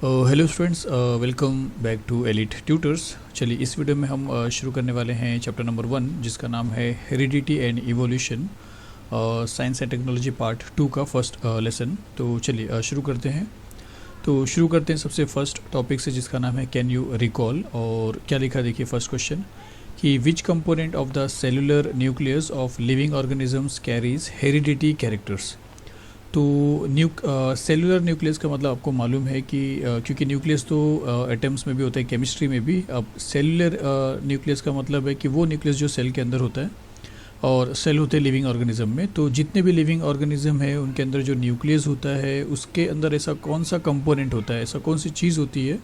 Hello students, welcome back to Elite Tutors. चलिए इस video में हम शुरू करने वाले हैं चैप्टर नंबर 1, जिसका नाम है heredity and evolution, science and technology part 2 का फर्स्ट लेसन। तो चलिए शुरू करते हैं। सबसे फर्स्ट टॉपिक से, जिसका नाम है कैन यू रिकॉल। और क्या लिखा देखिए फर्स्ट क्वेश्चन कि विच component of the cellular nucleus of living organisms carries heredity characters. तो सेलुलर न्यूक्लियस का मतलब आपको मालूम है कि क्योंकि न्यूक्लियस तो एटम्स में भी होता है, केमिस्ट्री में भी। अब सेलुलर न्यूक्लियस का मतलब है कि वो न्यूक्लियस जो सेल के अंदर होता है, और सेल होते हैं लिविंग ऑर्गेनिज्म में। तो जितने भी लिविंग ऑर्गेनिज्म है उनके अंदर जो न्यूक्लियस होता है, उसके अंदर ऐसा कौन सा कंपोनेंट होता है, ऐसा कौन सी चीज़ होती है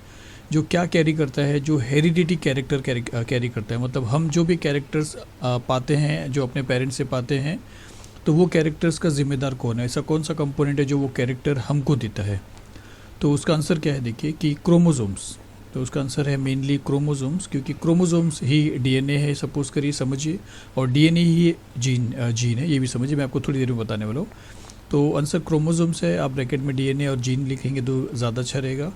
जो क्या कैरी करता है, जो हेरिडिटी कैरेक्टर कैरी करता है। मतलब हम जो भी कैरेक्टर्स पाते हैं, जो अपने पेरेंट्स से पाते हैं, तो वो कैरेक्टर्स का जिम्मेदार कौन है, ऐसा कौन सा कंपोनेंट है जो वो कैरेक्टर हमको देता है। तो उसका आंसर क्या है देखिए कि क्रोमोसोम्स। तो उसका आंसर है मेनली क्रोमोसोम्स, क्योंकि क्रोमोसोम्स ही डीएनए है, सपोज करिए, समझिए, और डीएनए ही जीन है, ये भी समझिए। मैं आपको थोड़ी देर में बताने वाला हूँ। तो आंसर क्रोमोसोम्स है। आप ब्रैकेट में डीएनए और जीन लिखेंगे तो ज़्यादा अच्छा रहेगा।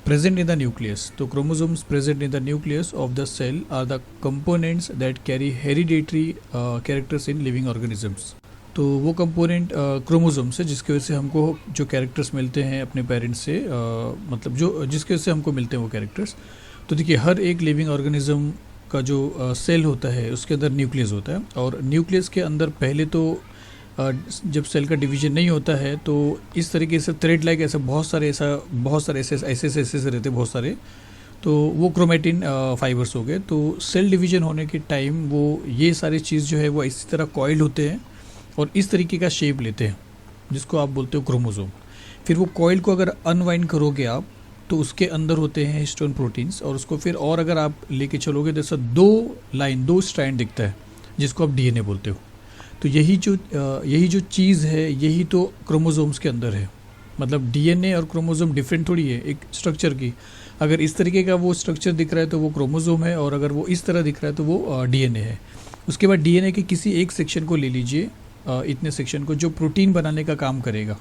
प्रेजेंट इन द न्यूक्लियस, तो chromosomes present in the nucleus of the cell are the components that carry hereditary characters in living organisms. तो वो कंपोनेंट क्रोमोसोम्स है जिसकी वजह से हमको जो कैरेक्टर्स मिलते हैं अपने पेरेंट्स से, मतलब जो जिसकी वजह से हमको मिलते हैं वो कैरेक्टर्स। तो देखिए हर एक लिविंग ऑर्गेनिज्म का जो सेल होता है उसके अंदर न्यूक्लियस होता है, और न्यूक्लियस के अंदर पहले तो जब सेल का डिवीजन नहीं होता है तो इस तरीके से थ्रेड लाइक ऐसा बहुत सारे ऐसे रहते बहुत सारे। तो वो क्रोमेटिन फाइबर्स हो गए। तो सेल डिवीजन होने के टाइम वो ये सारी चीज़ जो है वो इसी तरह कॉइल होते हैं और इस तरीके का शेप लेते हैं, जिसको आप बोलते हो क्रोमोसोम। फिर वो कॉइल को अगर अनवाइंड करोगे आप, तो उसके अंदर होते हैं हिस्टोन प्रोटीन्स, और उसको फिर और अगर आप लेके चलोगे तो ऐसा दो स्ट्रैंड दिखता है, जिसको आप डीएनए बोलते हो। तो यही जो चीज़ है, यही तो क्रोमोसोम्स के अंदर है। मतलब डीएनए और क्रोमोसोम डिफरेंट थोड़ी है एक स्ट्रक्चर की। अगर इस तरीके का वो स्ट्रक्चर दिख रहा है तो वो क्रोमोसोम है, और अगर वो इस तरह दिख रहा है तो वो डीएनए है। उसके बाद डीएनए के किसी एक सेक्शन को ले लीजिए, इतने सेक्शन को जो प्रोटीन बनाने का काम करेगा,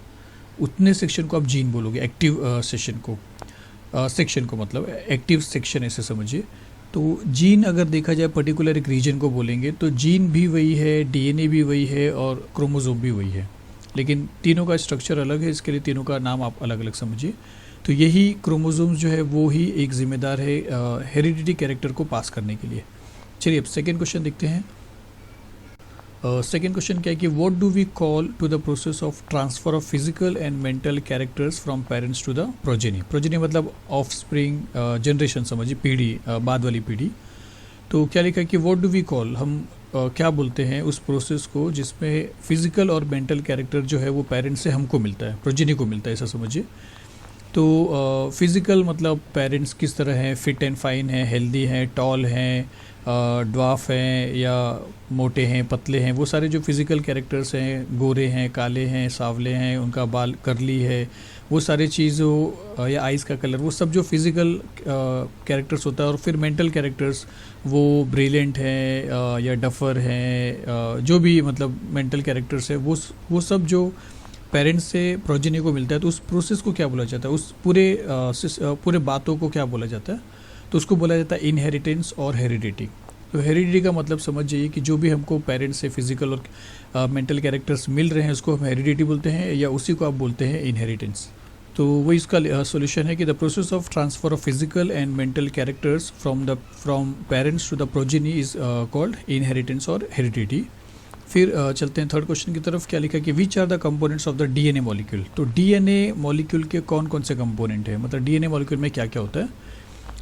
उतने सेक्शन को आप जीन बोलोगे। एक्टिव सेक्शन को मतलब एक्टिव सेक्शन ऐसे समझिए। तो जीन अगर देखा जाए पर्टिकुलर एक रीजन को बोलेंगे, तो जीन भी वही है, डीएनए भी वही है, और क्रोमोसोम भी वही है, लेकिन तीनों का स्ट्रक्चर अलग है। इसके लिए तीनों का नाम आप अलग अलग समझिए। तो यही क्रोमोसोम्स जो है वो ही एक जिम्मेदार है हेरिडिटी कैरेक्टर को पास करने के लिए। चलिए अब सेकेंड क्वेश्चन देखते हैं। सेकेंड क्वेश्चन क्या है कि what do we call to the process of transfer of physical and mental characters from parents to the progeny. Progeny मतलब ऑफ स्प्रिंग, जनरेशन समझिए, पीढ़ी, बाद वाली पीढ़ी। तो क्या लिखा है कि व्हाट डू वी कॉल, हम क्या बोलते हैं उस प्रोसेस को जिसमें फिजिकल और मेंटल कैरेक्टर जो है वो पेरेंट्स से हमको मिलता है, प्रोजेनी को मिलता है, ऐसा समझिए। तो फिज़िकल मतलब पेरेंट्स किस तरह हैं, फिट एंड फाइन हैं, हेल्दी हैं, टॉल हैं, ड्वाफ हैं, या मोटे हैं, पतले हैं, वो सारे जो फिज़िकल कैरेक्टर्स हैं, गोरे हैं, काले हैं, सांवले हैं, उनका बाल करली है, वो सारी चीज़ों, या आइज़ का कलर, वो सब जो फिज़िकल कैरेक्टर्स होता है। और फिर मेंटल कैरेक्टर्स, वो ब्रिलियंट हैं या डफर हैं, जो भी मतलब मेंटल कैरेक्टर्स है, वो सब जो पेरेंट्स से प्रोजेनी को मिलता है। तो उस प्रोसेस को क्या बोला जाता है, उस पूरे बातों को क्या बोला जाता है, तो उसको बोला जाता है इनहेरिटेंस और हेरिडिटी। तो हेरिडिटी का मतलब समझ जाइए कि जो भी हमको पेरेंट्स से फिजिकल और मेंटल कैरेक्टर्स मिल रहे हैं उसको हम हेरिडिटी बोलते हैं, या उसी को आप बोलते हैं इनहेरिटेंस। तो वही इसका सॉल्यूशन है कि the process of transfer of physical and mental characters from parents to the progeny is called inheritance और हेरिडिटी। फिर चलते हैं थर्ड क्वेश्चन की तरफ। क्या लिखा है कि which are the components of the DNA molecule. तो डीएनए मॉलिक्यूल के कौन कौन से कंपोनेंट है, मतलब डीएनए मॉलिक्यूल में क्या क्या होता है।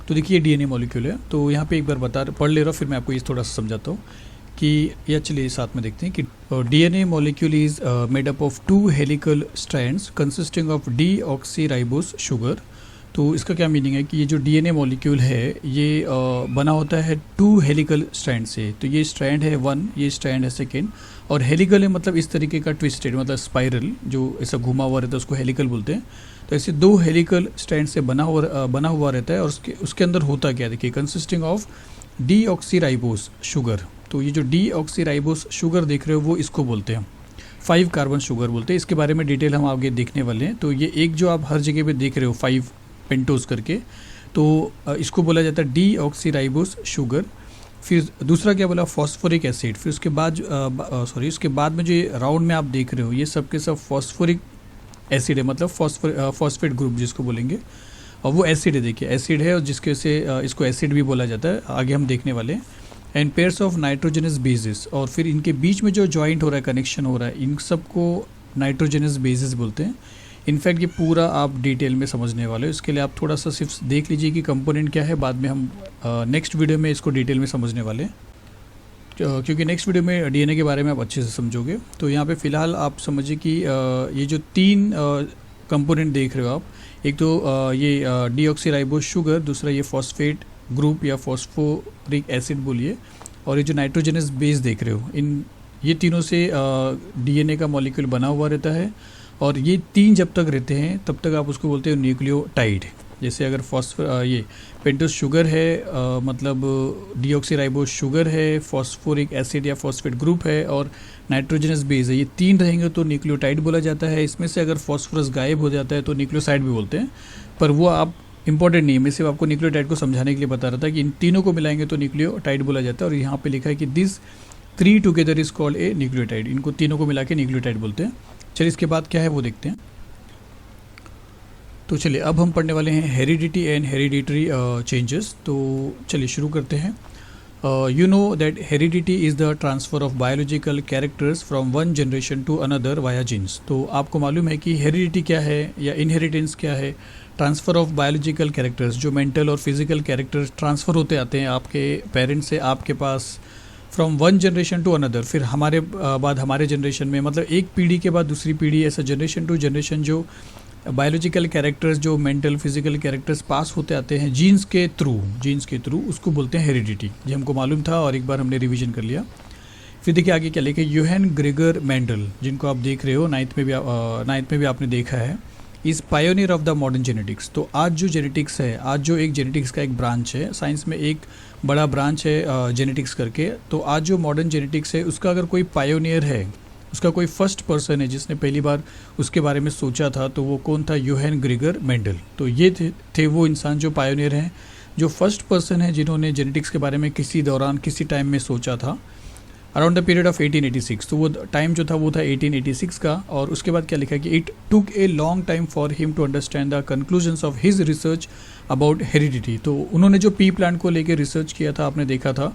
तो देखिए डीएनए मॉलिक्यूल है, तो यहाँ पे एक बार पढ़ ले रहा हूँ, फिर मैं आपको ये थोड़ा सा समझाता हूँ कि या चलिए साथ में देखते हैं कि DNA molecule is made up of 2 helical strands consisting of deoxyribose sugar. तो इसका क्या मीनिंग है कि ये जो डीएनए मॉलिक्यूल है ये बना होता है 2 हेलिकल स्ट्रैंड से। तो ये स्ट्रैंड है 1, ये स्ट्रैंड है 2, और हेलिकल है मतलब इस तरीके का ट्विस्टेड, मतलब स्पाइरल जो ऐसा घुमा हुआ रहता है उसको हेलिकल बोलते हैं। तो ऐसे 2 हेलिकल स्ट्रैंड से बना हुआ रहता है, और उसके अंदर होता क्या है देखिए, कंसिस्टिंग ऑफ डीऑक्सीराइबोस शुगर। तो ये जो डीऑक्सीराइबोस शुगर देख रहे हो वो इसको बोलते हैं 5 कार्बन शुगर बोलते हैं। इसके बारे में डिटेल हम आगे देखने वाले हैं। तो ये एक जो आप हर जगह पे देख रहे हो 5 पेंटोज करके, तो इसको बोला जाता है डीऑक्सीराइबोस शुगर। फिर दूसरा क्या बोला, फॉस्फोरिक एसिड। फिर उसके बाद उसके बाद में जो राउंड में आप देख रहे हो ये सब के सब फॉस्फोरिक एसिड है, मतलब फॉस्फेट ग्रुप जिसको बोलेंगे, और वो एसिड है, देखिए एसिड है, और जिसके से इसको एसिड भी बोला जाता है, आगे हम देखने वाले हैं। And pairs of nitrogenous bases, और फिर इनके बीच में जो जॉइंट हो रहा है, कनेक्शन हो रहा है, इन सबको नाइट्रोजनस बेसिस बोलते हैं। इनफैक्ट ये पूरा आप डिटेल में समझने वाले हो, इसके लिए आप थोड़ा सा सिर्फ देख लीजिए कि कंपोनेंट क्या है, बाद में हम नेक्स्ट वीडियो में इसको डिटेल में समझने वाले हैं, क्योंकि नेक्स्ट वीडियो में डीएनए के बारे में आप अच्छे से समझोगे। तो यहाँ पे फ़िलहाल आप समझिए कि ये जो 3 कंपोनेंट देख रहे हो आप, एक तो ये डीऑक्सीराइबोस शुगर, दूसरा ये फॉस्फेट ग्रुप या फॉस्फोरिक एसिड बोलिए, और ये जो नाइट्रोजनस बेस देख रहे हो, इन ये तीनों से डीएनए का मॉलिक्यूल बना हुआ रहता है। और ये 3 जब तक रहते हैं तब तक आप उसको बोलते हो न्यूक्लियोटाइड। जैसे अगर ये पेंटोस शुगर है, मतलब डीऑक्सीराइबोस शुगर है, फॉस्फोरिक एसिड या फॉस्फेट ग्रुप है, और नाइट्रोजनस बेस है, ये 3 रहेंगे तो न्यूक्लियोटाइड बोला जाता है। इसमें से अगर फॉस्फोरस गायब हो जाता है तो न्यूक्लियोसाइड भी बोलते हैं, पर वो आप इंपॉर्टेंट नहीं है, मैं सिर्फ आपको न्यूक्लियोटाइड को समझाने के लिए बता रहा था कि इन तीनों को मिलाएंगे तो न्यूक्लियोटाइड बोला जाता है। और यहाँ पे लिखा है कि this 3 together is called a nucleotide, इनको तीनों को मिला के न्यूक्लियोटाइड बोलते हैं। चलिए इसके बाद क्या है वो देखते हैं। तो चलिए अब हम पढ़ने वाले हैं हेरिडिटी एंड हेरिडिटरी चेंजेस। तो चलिए शुरू करते हैं। You know that heredity is the transfer of biological characters from one generation to another via genes. तो आपको मालूम है कि हेरिडिटी क्या है या इनहेरिटेंस क्या है। ट्रांसफ़र ऑफ बायोलॉजिकल कैरेक्टर्स, जो मेंटल और फिजिकल कैरेक्टर्स ट्रांसफ़र होते आते हैं आपके पेरेंट्स से आपके पास, from one generation to another, फिर हमारे बाद हमारे जनरेशन में, मतलब एक पीढ़ी के बाद दूसरी पीढ़ी, ऐसा जनरेशन टू जनरेशन जो बायोलॉजिकल कैरेक्टर्स, जो मेंटल फिजिकल कैरेक्टर्स पास होते आते हैं जीन्स के थ्रू, उसको बोलते हैं हेरिडिटी। ये हमको मालूम था और एक बार हमने रिवीजन कर लिया। फिर देखिए आगे क्या लिखे, यूहेन ग्रेगर मेंडल, जिनको आप देख रहे हो नाइन्थ में भी आपने देखा है, is pioneer of the modern genetics. तो आज जो जेनेटिक्स है, आज जो एक जेनेटिक्स का एक ब्रांच है, साइंस में एक बड़ा ब्रांच है जेनेटिक्स करके, तो आज जो मॉडर्न जेनेटिक्स है उसका अगर कोई पायोनियर है, उसका कोई फर्स्ट पर्सन है जिसने पहली बार उसके बारे में सोचा था, तो वो कौन था, यूहेन ग्रेगर मेंडल। तो ये थे वो इंसान जो पायोनियर हैं, जो फर्स्ट पर्सन है जिन्होंने जेनेटिक्स के बारे में किसी दौरान किसी टाइम में सोचा था, अराउंड द पीरियड ऑफ 1886। तो वो टाइम जो था वो था 1886 का। और उसके बाद क्या लिखा कि it took a long time for him to understand the conclusions of his research about heredity. तो उन्होंने जो पी प्लांट को लेकर रिसर्च किया था, आपने देखा था,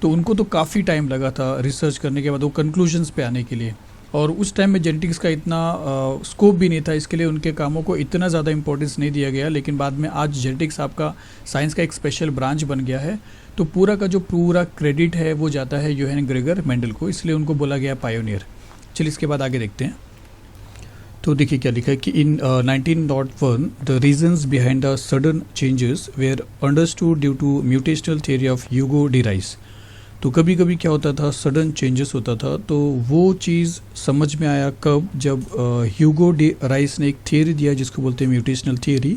तो उनको तो काफ़ी टाइम लगा था रिसर्च करने के बाद वो कंक्लूजन्स पे आने के लिए। और उस टाइम में जेनेटिक्स का इतना स्कोप भी नहीं था, इसके लिए उनके कामों को इतना ज़्यादा इंपॉर्टेंस नहीं दिया गया। लेकिन बाद में आज जेनेटिक्स आपका साइंस का एक स्पेशल ब्रांच बन गया है, तो पूरा क्रेडिट है वो जाता है यूहेन ग्रेगर मेंडल को, इसलिए उनको बोला गया पायोनियर। चलिए इसके बाद आगे देखते हैं। तो देखिए क्या लिखा है कि in 1901 the reasons behind the sudden changes were understood due to mutational theory of Hugo de Vries. तो कभी कभी क्या होता था, सडन चेंजेस होता था, तो वो चीज़ समझ में आया कब, जब ह्यूगो डी राइस ने एक थियरी दिया जिसको बोलते हैं म्यूटेशनल थियरी।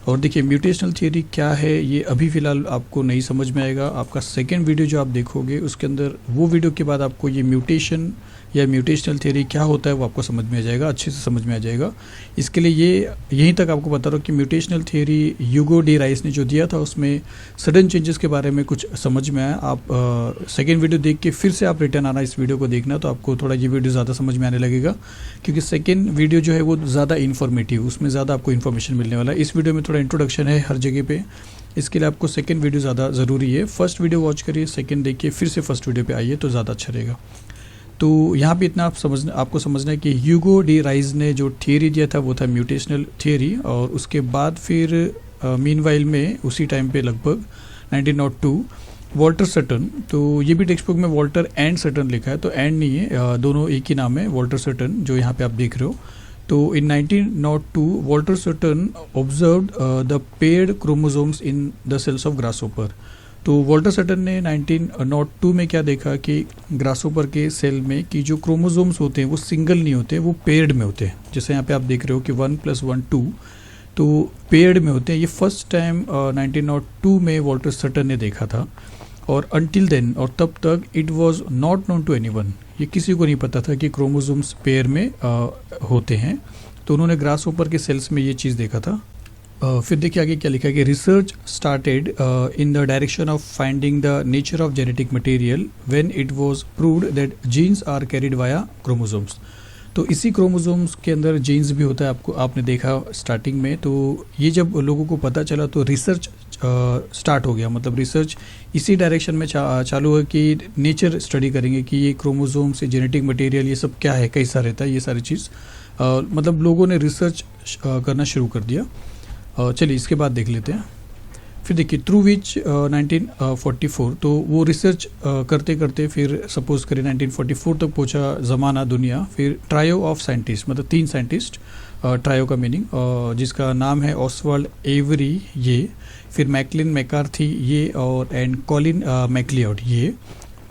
और देखिए म्यूटेशनल थियरी क्या है ये अभी फ़िलहाल आपको नहीं समझ में आएगा, आपका सेकेंड वीडियो जो आप देखोगे उसके अंदर, वो वीडियो के बाद आपको ये म्यूटेशन या म्यूटेशनल थियरी क्या होता है वो आपको समझ में आ जाएगा, अच्छे से समझ में आ जाएगा। इसके लिए यहीं तक आपको बता रहा हूँ कि म्यूटेशनल थियरी ह्यूगो डी राइस ने जो दिया था उसमें सडन चेंजेस के बारे में कुछ समझ में आया। आप सेकेंड वीडियो देख के फिर से आप रिटर्न आना इस वीडियो को देखना, तो आपको थोड़ा ये वीडियो ज़्यादा समझ में आने लगेगा, क्योंकि सेकेंड वीडियो जो है वो ज़्यादा इन्फॉर्मेटिव, उसमें ज़्यादा आपको इन्फॉर्मेशन मिलने वाला है। इस वीडियो में थोड़ा इंट्रोडक्शन है हर जगह पे, इसके लिए आपको सेकेंड वीडियो ज़्यादा ज़रूरी है। फर्स्ट वीडियो वॉच करिए, सेकेंड देखिए, फिर से फर्स्ट वीडियो पे आइए तो ज़्यादा अच्छा रहेगा। तो यहाँ पे इतना आपको समझना है कि ह्यूगो डी राइस ने जो थियरी दिया था वो था म्यूटेशनल थियरी। और उसके बाद फिर मीनवाइल में उसी टाइम पे लगभग 1902 वॉल्टर सटन, तो ये भी टेक्स्ट बुक में वॉल्टर एंड सटन लिखा है, तो एंड नहीं है, दोनों एक ही नाम है, वॉल्टर सटन, जो यहाँ पे आप देख रहे हो। तो in 1902 Walter Sutton observed the paired chromosomes in the cells of grasshopper. तो वॉल्टर सटन ने 1902 में क्या देखा कि ग्रासहोपर के सेल में कि जो क्रोमोसोम्स होते हैं वो सिंगल नहीं होते, वो पेयर्ड में होते हैं। जैसे यहाँ पे आप देख रहे हो कि 1 + 1 2, तो पेयर्ड में होते हैं। ये फर्स्ट टाइम 1902 में वॉल्टर सटन ने देखा था। और अनटिल देन, और तब तक, it was not known to anyone, ये किसी को नहीं पता था कि क्रोमोसोम्स पेयर में होते हैं। तो उन्होंने ग्रासहोपर के सेल्स में ये चीज़ देखा था। फिर देखिए आगे क्या लिखा है कि research started in the direction of finding the nature of genetic material when it was proved that genes are carried via chromosomes. तो इसी क्रोमोसोम्स के अंदर जीन्स भी होता है, आपने देखा स्टार्टिंग में। तो ये जब लोगों को पता चला तो रिसर्च स्टार्ट हो गया, मतलब रिसर्च इसी डायरेक्शन में चालू है कि नेचर स्टडी करेंगे कि ये क्रोमोसोम से जेनेटिक मटेरियल ये सब क्या है, कैसा रहता है, ये सारी चीज़ मतलब लोगों ने रिसर्च करना शुरू कर दिया। चलिए इसके बाद देख लेते हैं। फिर देखिए थ्रू विच 1944, तो वो रिसर्च करते करते फिर सपोज करें 1944 तक पहुंचा ज़माना दुनिया। फिर ट्रायो ऑफ साइंटिस्ट, मतलब 3 साइंटिस्ट, ट्रायो का मीनिंग जिसका नाम है ऑसवाल्ड एवरी ये, फिर मैकलिन मैकार्थी ये और एंड कॉलिन मैकलियोड ये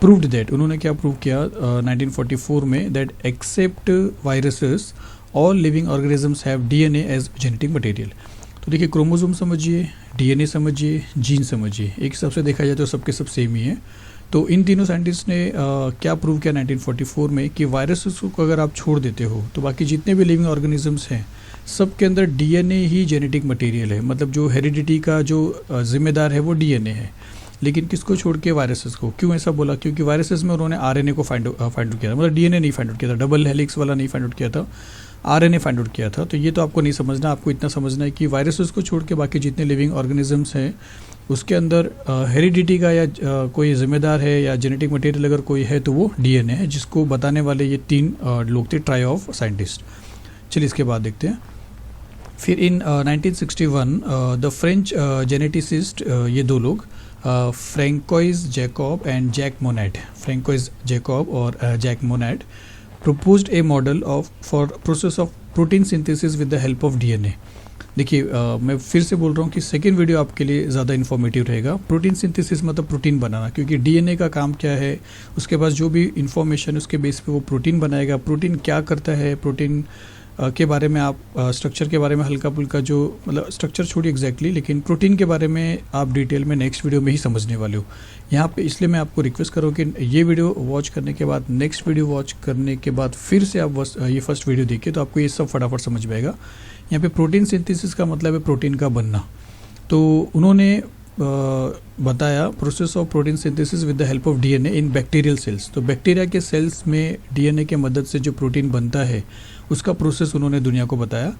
प्रूव्ड दैट, उन्होंने क्या प्रूव किया 1944 में, that except viruses all living organisms have DNA as genetic material. तो देखिए क्रोमोसोम समझिए, डीएनए समझिए, जीन समझिए, एक हिसाब से देखा जाए तो सबके सब सेम ही है। तो इन तीनों साइंटिस्ट ने क्या प्रूव किया 1944 में कि वायरसेस को अगर आप छोड़ देते हो तो बाकी जितने भी लिविंग ऑर्गेनिजम्स हैं सब के अंदर डीएनए ही जेनेटिक मटेरियल है, मतलब जो हेरिडिटी का जो जिम्मेदार है वो डीएनए है। लेकिन किसको छोड़ के? वायरसेस को। क्यों ऐसा बोला? क्योंकि वायरसेस में उन्होंने आरएनए को फाइंड आउट किया था, मतलब डीएनए नहीं फाइंड आउट किया था, डबल हेलिक्स वाला नहीं फाइंड आउट किया था, आरएनए फाइंड आउट किया था। तो ये तो आपको नहीं समझना, आपको इतना समझना है कि वायरसेस को छोड़ के बाकी जितने लिविंग ऑर्गेनिजम्स हैं उसके अंदर हेरिडिटी का या कोई जिम्मेदार है या जेनेटिक मटेरियल अगर कोई है तो वो डीएनए है, जिसको बताने वाले ये 3 लोग थे, ट्रायो ऑफ साइंटिस्ट। चलिए इसके बाद देखते हैं। फिर इन 1961 द फ्रेंच जेनेटिसिस्ट, ये 2 लोग, Francois Jacob and Jacques Monod, Francois Jacob और Jacques Monod proposed a model of for process of protein synthesis with the help of DNA। देखिए मैं फिर से बोल रहा हूँ कि सेकेंड वीडियो आपके लिए ज़्यादा इन्फॉर्मेटिव रहेगा। प्रोटीन सिंथेसिस मतलब प्रोटीन बनाना, क्योंकि डीएनए का काम क्या है, उसके पास जो भी इंफॉर्मेशन उसके बेस पे वो प्रोटीन बनाएगा। प्रोटीन क्या करता है, प्रोटीन के बारे में आप स्ट्रक्चर के बारे में हल्का फुल्का जो, मतलब स्ट्रक्चर छोड़िए एग्जैक्टली, लेकिन प्रोटीन के बारे में आप डिटेल में नेक्स्ट वीडियो में ही समझने वाले हो यहाँ पे। इसलिए मैं आपको रिक्वेस्ट करूँ कि ये वीडियो वॉच करने के बाद, नेक्स्ट वीडियो वॉच करने के बाद फिर से आप ये फर्स्ट वीडियो देखिए तो आपको ये सब फटाफट समझ में आएगा। यहाँ पे प्रोटीन सिंथेसिस का मतलब है प्रोटीन का बनना। तो उन्होंने बताया process of protein synthesis with the help of DNA in bacterial cells. तो बैक्टीरिया के सेल्स में डीएनए के मदद से जो प्रोटीन बनता है उसका प्रोसेस उन्होंने दुनिया को बताया।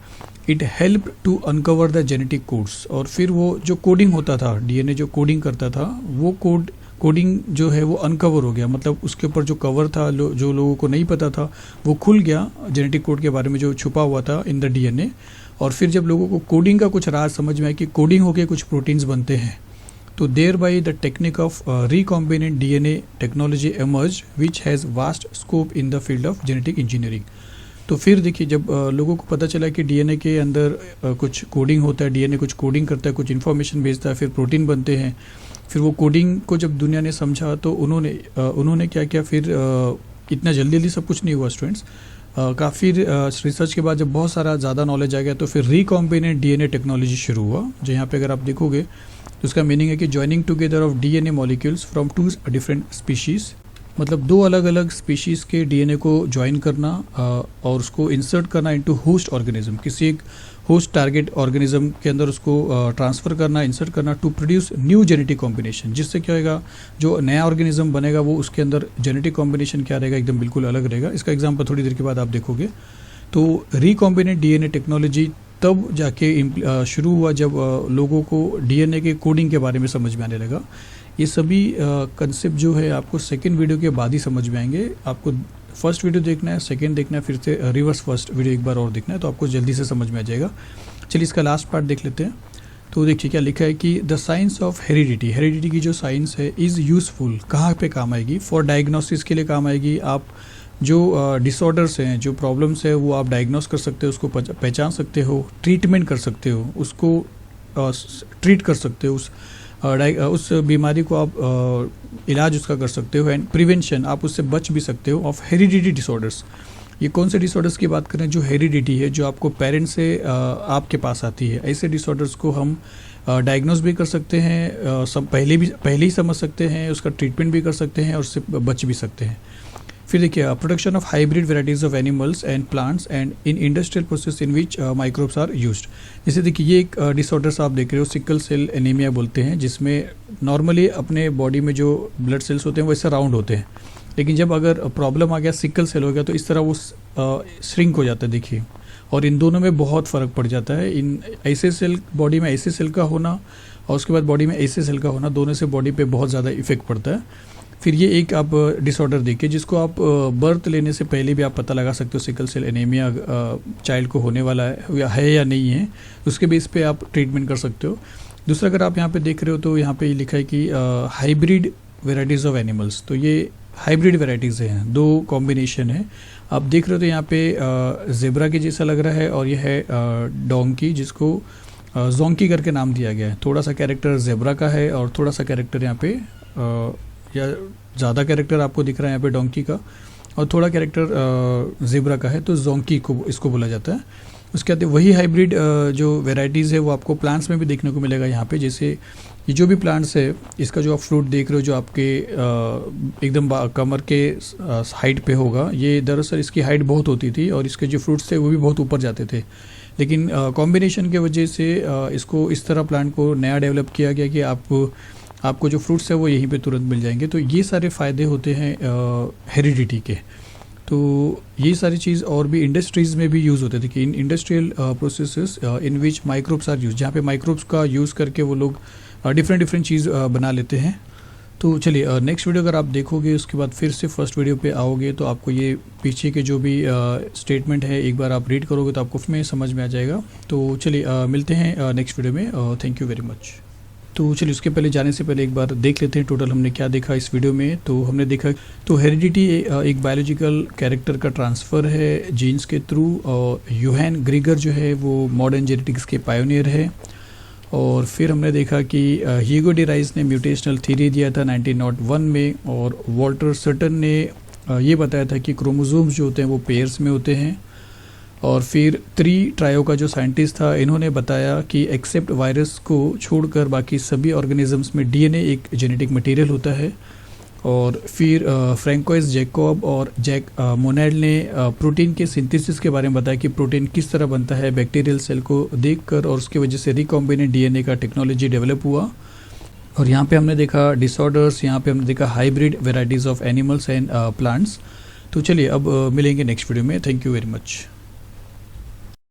It help to uncover the genetic codes, और फिर वो जो कोडिंग होता था, डीएनए जो कोडिंग करता था, वो कोडिंग जो है वो अनकवर हो गया, मतलब उसके ऊपर जो कवर था जो लोगों को नहीं पता था वो खुल गया, जेनेटिक कोड के बारे में जो छुपा हुआ था इन द डीएनए। और फिर जब लोगों को कोडिंग का कुछ राज समझ में आया कि कोडिंग होके कुछ प्रोटीन्स बनते हैं, तो thereby the technique of recombinant DNA technology emerge which has vast scope in the field of genetic engineering. तो फिर देखिए जब लोगों को पता चला कि डीएनए के अंदर कुछ कोडिंग होता है, डीएनए कुछ कोडिंग करता है, कुछ इन्फॉर्मेशन भेजता है, फिर प्रोटीन बनते हैं। फिर वो कोडिंग को जब दुनिया ने समझा तो उन्होंने क्या किया, फिर इतना जल्दी सब कुछ नहीं हुआ स्टूडेंट्स। काफ़ी रिसर्च के बाद जब बहुत सारा ज़्यादा नॉलेज आ गया तो फिर रिकॉम्बिनेंट डीएनए टेक्नोलॉजी शुरू हुआ, जो यहाँ पे अगर आप देखोगे तो उसका मीनिंग है कि joining together of DNA molecules from 2 different species, मतलब 2 अलग अलग स्पीशीज़ के डीएनए को ज्वाइन करना और उसको इंसर्ट करना इनटू होस्ट ऑर्गेनिज्म, किसी एक होस्ट टारगेट ऑर्गेनिज्म के अंदर उसको ट्रांसफ़र करना, इंसर्ट करना to produce new genetic combination. जिससे क्या होगा, जो नया ऑर्गेनिज्म बनेगा वो उसके अंदर जेनेटिक कॉम्बिनेशन क्या रहेगा, एकदम बिल्कुल अलग रहेगा। इसका एग्जाम्पल थोड़ी देर के बाद आप देखोगे। तो रिकॉम्बिनेंट डीएनए टेक्नोलॉजी तब जाके शुरू हुआ जब लोगों को डीएनए के कोडिंग के बारे में समझ में आने लगा। ये सभी कंसेप्ट जो है आपको सेकेंड वीडियो के बाद ही समझ में आएंगे। आपको फर्स्ट वीडियो देखना है, सेकेंड देखना है, फिर से रिवर्स फर्स्ट वीडियो एक बार और देखना है, तो आपको जल्दी से समझ में आ जाएगा। चलिए इसका लास्ट पार्ट देख लेते हैं। तो देखिए क्या लिखा है कि द साइंस ऑफ हेरिडिटी की जो साइंस है इज़ यूज़फुल, कहाँ पे काम आएगी, फॉर डायग्नोसिस के लिए काम आएगी। आप जो डिसऑर्डर्स हैं, जो प्रॉब्लम्स है वो आप डायग्नोस कर सकते हो, उसको पहचान सकते हो, ट्रीटमेंट कर सकते हो, उसको ट्रीट कर सकते हो, उस बीमारी को आप इलाज उसका कर सकते हो, एंड प्रिवेंशन, आप उससे बच भी सकते हो ऑफ हेरिडिटी डिसऑर्डर्स। ये कौन से डिसऑर्डर्स की बात करें, जो हेरिडिटी है, जो आपको पेरेंट्स से आपके पास आती है, ऐसे डिसऑर्डर्स को हम डायग्नोस भी कर सकते हैं, सब पहले ही समझ सकते हैं, उसका ट्रीटमेंट भी कर सकते हैं और उससे बच भी सकते हैं। फिर देखिए production of hybrid varieties of animals and plants and in industrial process in which microbes are used. जैसे देखिए ये एक डिसऑर्डर्स आप देख रहे हो, सिकल सेल एनीमिया बोलते हैं, जिसमें नॉर्मली अपने बॉडी में जो ब्लड सेल्स होते हैं वो ऐसे राउंड होते हैं, लेकिन जब अगर प्रॉब्लम आ गया, सिकल सेल हो गया, तो इस तरह वो श्रिंक हो जाता है देखिए। और इन दोनों में बहुत फ़र्क पड़ जाता है। इन ऐसे सेल, बॉडी में ऐसे सेल का होना और उसके बाद बॉडी में ऐसे सेल का होना, दोनों से बॉडी पे बहुत ज़्यादा इफेक्ट पड़ता है। फिर ये एक आप डिसऑर्डर देखिए जिसको आप बर्थ लेने से पहले भी आप पता लगा सकते हो सिकल सेल एनीमिया चाइल्ड को होने वाला है या नहीं है, उसके बेस पे आप ट्रीटमेंट कर सकते हो। दूसरा अगर आप यहाँ पे देख रहे हो तो यहाँ पे लिखा है कि हाइब्रिड वेराइटीज़ ऑफ एनिमल्स, तो ये हाइब्रिड वेराइटीज़ हैं, दो कॉम्बिनेशन है। आप देख रहे हो तो यहाँ पे जेब्रा के जैसा लग रहा है और ये है डोंकी, जिसको जोंकी करके नाम दिया गया है। थोड़ा सा कैरेक्टर जेब्रा का है और थोड़ा सा कैरेक्टर यहाँ पे या ज़्यादा कैरेक्टर आपको दिख रहा है यहाँ पे डोंकी का और थोड़ा कैरेक्टर जेब्रा का है, तो जोंकी को इसको बोला जाता है। उसके बाद वही हाइब्रिड जो वेराइटीज़ है वो आपको प्लांट्स में भी देखने को मिलेगा यहाँ पे। जैसे ये जो भी प्लांट्स है, इसका जो आप फ्रूट देख रहे हो जो आपके एकदम कमर के हाइट पे होगा, ये दरअसल इसकी हाइट बहुत होती थी और इसके जो फ्रूट्स थे वो भी बहुत ऊपर जाते थे, लेकिन कॉम्बिनेशन के वजह से इसको इस तरह प्लांट को नया डेवलप किया गया कि आपको जो फ्रूट्स है वो यहीं पे तुरंत मिल जाएंगे। तो ये सारे फ़ायदे होते हैं हेरिडिटी के। तो ये सारी चीज़ और भी इंडस्ट्रीज़ में भी यूज़ होते थे कि in industrial processes in which microbes are use, जहाँ पे माइक्रोब्स का यूज़ करके वो लोग डिफरेंट चीज़ बना लेते हैं। तो चलिए नेक्स्ट वीडियो अगर आप देखोगे उसके बाद फिर से फर्स्ट वीडियो पे आओगे तो आपको ये पीछे के जो भी स्टेटमेंट है एक बार आप रीड करोगे तो आपको उसमें समझ में आ जाएगा। तो चलिए मिलते हैं नेक्स्ट वीडियो में। Thank you very much. तो चलिए उसके पहले जाने से पहले एक बार देख लेते हैं टोटल हमने क्या देखा इस वीडियो में। तो हमने देखा तो हेरिडिटी एक बायोलॉजिकल कैरेक्टर का ट्रांसफ़र है जीन्स के थ्रू, और यूहान ग्रीगर जो है वो मॉडर्न जेनेटिक्स के पायोनियर है। और फिर हमने देखा कि ह्यूगो डी राइस ने म्यूटेशनल थ्योरी दिया था 1901 में, और वॉल्टर सटन ने ये बताया था कि क्रोमोसोम्स जो होते हैं वो पेयर्स में होते हैं। और फिर 3 ट्रायो का जो साइंटिस्ट था, इन्होंने बताया कि एक्सेप्ट वायरस को छोड़कर बाकी सभी ऑर्गेनिजम्स में डीएनए एक जेनेटिक मटेरियल होता है। और फिर फ्रैंकोइस जैकब और जैक मोनेड ने प्रोटीन के सिंथेसिस के बारे में बताया कि प्रोटीन किस तरह बनता है बैक्टीरियल सेल को देखकर, और उसकी वजह से रिकॉम्बिनेंट डीएनए का टेक्नोलॉजी डेवलप हुआ। और यहाँ पे हमने देखा डिसऑर्डर्स, यहाँ पे हमने देखा hybrid varieties of animals and plants. तो चलिए अब मिलेंगे नेक्स्ट वीडियो में। Thank you very much.